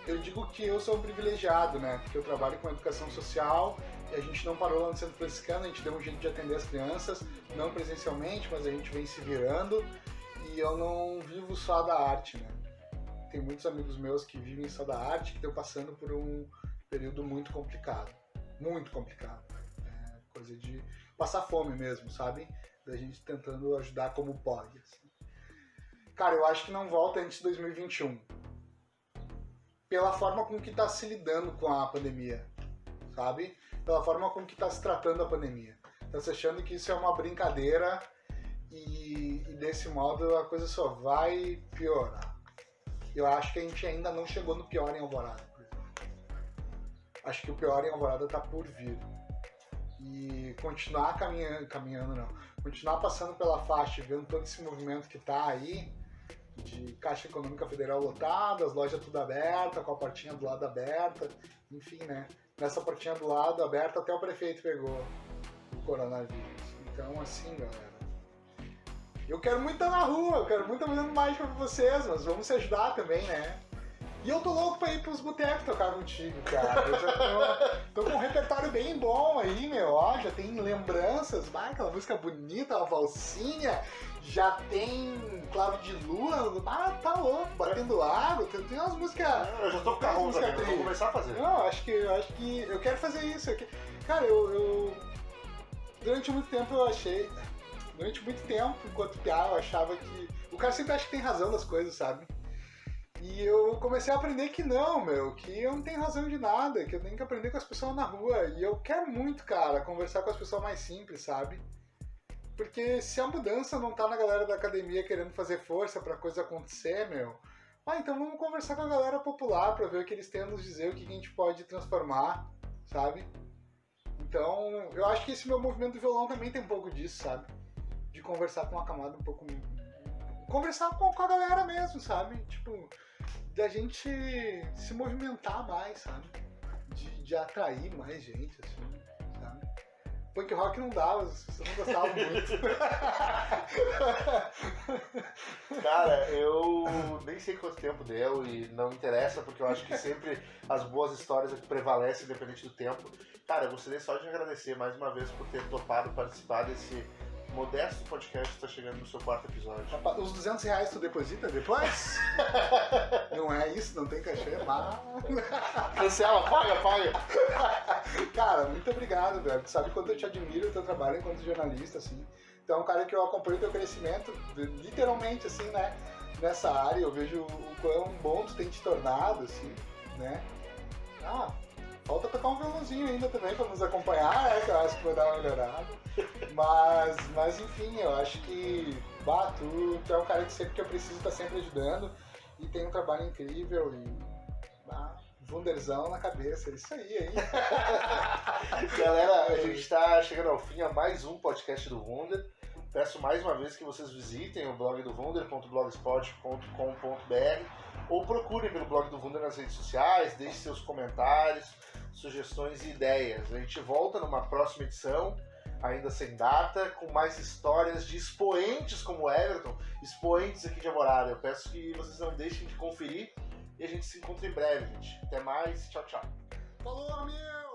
eu digo que eu sou um privilegiado, né? Porque eu trabalho com educação social e a gente não parou lá no Centro Franciscano, a gente deu um jeito de atender as crianças, não presencialmente, mas a gente vem se virando e eu não vivo só da arte, né? Tem muitos amigos meus que vivem só da arte, que estão passando por um período muito complicado. Muito complicado. É coisa de passar fome mesmo, sabe? Da gente tentando ajudar como pode. Assim. Cara, eu acho que não volta antes de 2021. Pela forma com que está se lidando com a pandemia, sabe? Pela forma com que está se tratando a pandemia. Tá se achando que isso é uma brincadeira e desse modo a coisa só vai piorar. Eu acho que a gente ainda não chegou no pior em Alvorada, por exemplo. Acho que o pior em Alvorada está por vir. E continuar caminhando não. Continuar passando pela faixa, vendo todo esse movimento que tá aí, de Caixa Econômica Federal lotada, as lojas tudo abertas, com a portinha do lado aberta, enfim, né? Nessa portinha do lado aberta até o prefeito pegou o coronavírus. Então, assim, galera, eu quero muito estar na rua, eu quero muito estar fazendo mágica pra vocês, mas vamos se ajudar também, né? E eu tô louco pra ir pros botecos tocar contigo, cara. Eu já tô com um repertório bem bom aí, meu. Ó, já tem lembranças, vai, aquela música bonita, uma valsinha. Já tem Clave de Lua. Ah, tá louco, batendo água. Tem umas músicas. Eu já tô com carro também, eu vou começar a fazer. Não, acho que eu quero fazer isso. Cara, eu durante muito tempo eu achei. Durante muito tempo, enquanto piá, eu achava que. O cara sempre acha que tem razão das coisas, sabe? E eu comecei a aprender que não, meu, que eu não tenho razão de nada, que eu tenho que aprender com as pessoas na rua. E eu quero muito, cara, conversar com as pessoas mais simples, sabe? Porque se a mudança não tá na galera da academia querendo fazer força pra coisa acontecer, meu, então vamos conversar com a galera popular pra ver o que eles têm a nos dizer, o que a gente pode transformar, sabe? Então, eu acho que esse meu movimento do violão também tem um pouco disso, sabe? De conversar com uma camada um pouco... Conversar com a galera mesmo, sabe? Tipo, da gente se movimentar mais, sabe? De atrair mais gente, assim, sabe? Punk rock não dava, você não gostava muito. Cara, eu nem sei quanto tempo deu e não interessa, porque eu acho que sempre as boas histórias é que prevalecem, independente do tempo. Cara, eu gostaria só de agradecer mais uma vez por ter topado participar desse modesto podcast que está chegando no seu 4º episódio. Os R$200 tu deposita depois? Não é isso, não tem cachê, mas... Cancela, paga! Cara, muito obrigado, velho. Tu sabe quanto eu te admiro o teu trabalho enquanto jornalista, assim. Tu é um cara que eu acompanho o teu crescimento, literalmente, assim, né? Nessa área, eu vejo o quão bom tu tem te tornado, assim, né? Falta tocar um violãozinho ainda também pra nos acompanhar, né? Que eu acho que vai dar uma melhorada. Mas enfim, eu acho que tu é um cara que sempre que eu preciso tá sempre ajudando e tem um trabalho incrível e Wunderzão na cabeça, é isso aí, hein? Galera, a gente tá chegando ao fim a mais um podcast do Wunder. Peço mais uma vez que vocês visitem o blog do wunder.blogspot.com.br ou procurem pelo blog do Wunder nas redes sociais, deixem seus comentários, sugestões e ideias. A gente volta numa próxima edição, ainda sem data, com mais histórias de expoentes como o Everton, expoentes aqui de Alvorada. Eu peço que vocês não deixem de conferir e a gente se encontra em breve, gente. Até mais, tchau, tchau. Falou, amigo!